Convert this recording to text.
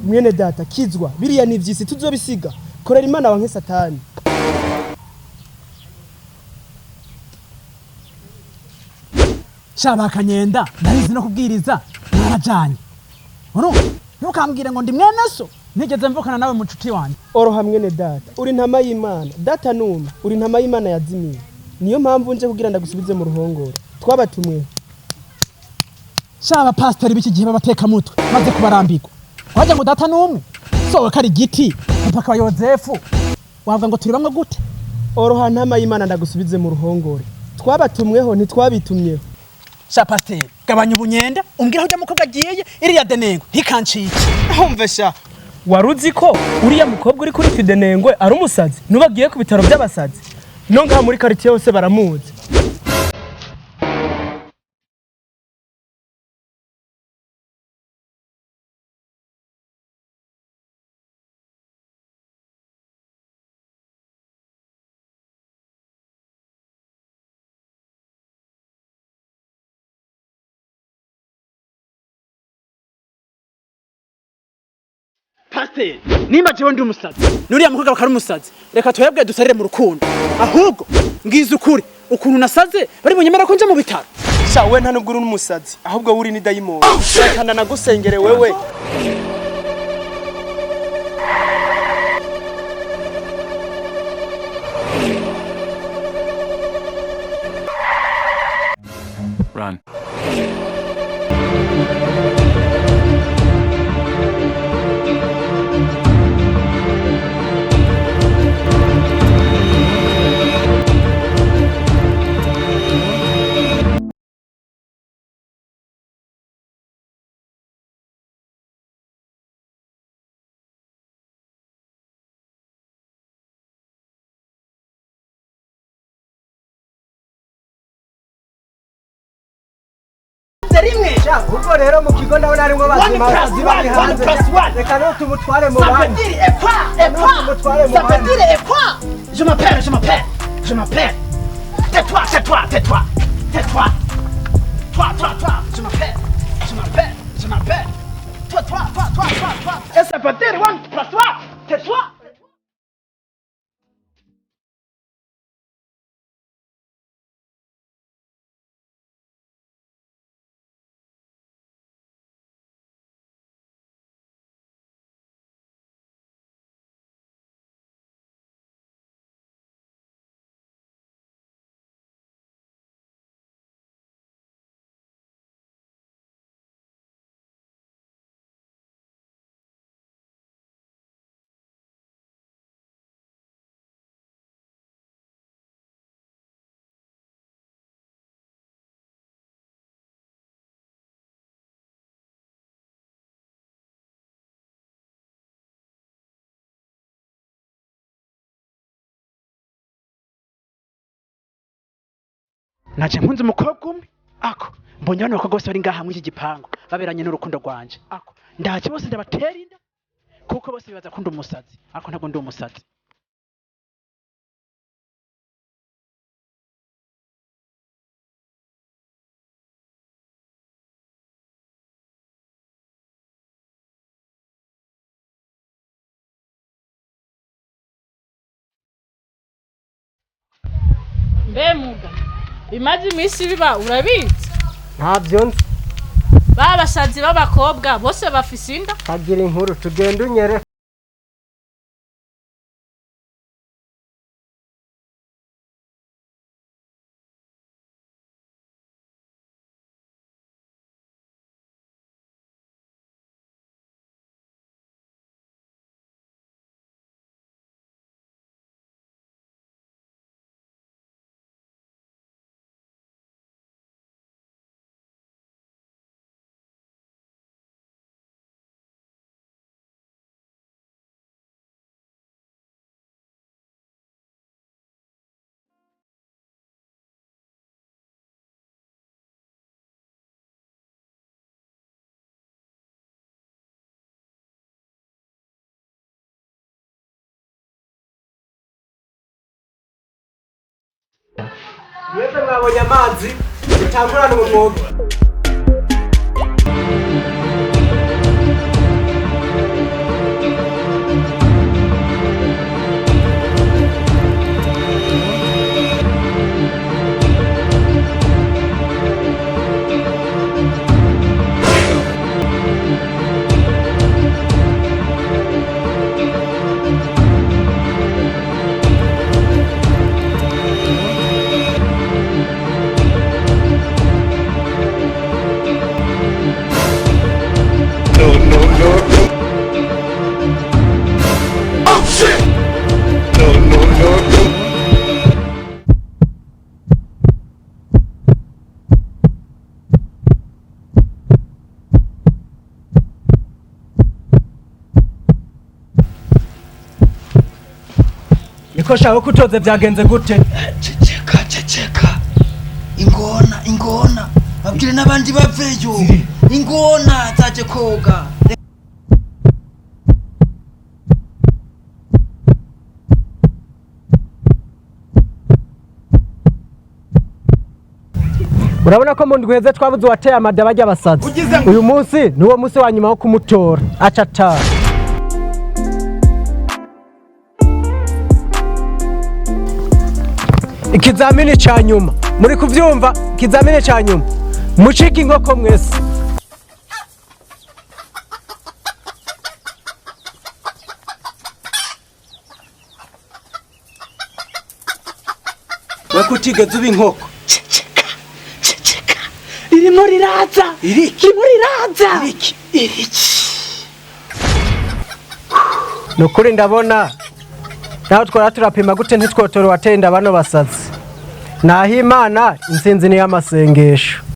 mwene data kizwa biriya ni vyisi tuzobisiga korera imana wanke satani Shaba kanyenda narizi no kubwiriza narajanye ntukambwire ngo ndi mwene so nigeze mvukana nawe mu nshuti wanjye oroha mwene data uri ntama y'Imana data numa uri ntama y'Imana yazimiye niyo mpamvu nje kugira ndagusubize mu ruhongore twabatumwe Shaba pastor biki gihe babateka mutwe maze kubarambirwa waje ngo data numwe sowe kari giti mpaka wa Yozefu wavuga ngo turi bamwe gute oroha ntama y'Imana ndagusubize mu ruhongore twabatumweho ntitwabitumyeho Sha pastor gabanya ubunyenda umbwira ujya mukobwa agiye iriya denengo ntikancike humve sha waruzi ko uriya mukobwa uri kuri fidenengwe ari umusazi nubagiye ku bitaro by'abasazi no ngaha muri quartier yose baramuzi Pastor nimba jewe ndi umusazi nuriya mukobwa bakari umusazi reka twebwe dusarire mu rukundo ahubwo ngize ukuri ukuntu nasaze bari bunyemera ko nje mu bitaro sha we nta nubwo uri umusazi ahubwo uri ni dayimoni rekana nagusengere wewe Run. rimwe ubwo rero mu kigo nawe narimwe bazima bari hanze reka no tumutware mu bandi ça veut dire quoi je m'appelle tais-toi toi je m'appelle toi et ça veut dire 1 plus 3 tais-toi naje mpunze umukobwa umwe ako mbonye bano bakobwa bose bari ngaha muri iki gipangu baberanye n'urukundo rwanje ako ndaje bose ndabatera inda kuko bose bibaza ko ndi umusazi ako ntabwo ndi umusazi Bemuga bimaze iminsi biba urabizi ntabyo nzi babasazi b'abakobwa bose bafise inda kagira inkuru tugenda unyere mwese mwabonye amazi bitangurana umwoga niko shaka kutoze byagenze gute? Ceceka. Ingona. Babwire n'abandi baveyo. Ingona zaje koga. Urabona ko mu ndweze twabuze wateye amada bajya basazi. Uyu munsi niwo munsi wa nyuma wo kumutora. Acata. Ikizamini ca nyuma. Muri kuvyumva? Ikizamini ca nyuma. Mucika inkoko mwese. Wakutigeze uba inkoko. Irimo riraza. Iriki. Nukuri ndabona naho twara turapima gute ntitwotora watenda bano basazi. Naho Imana intsinzi ni y'amasengesho.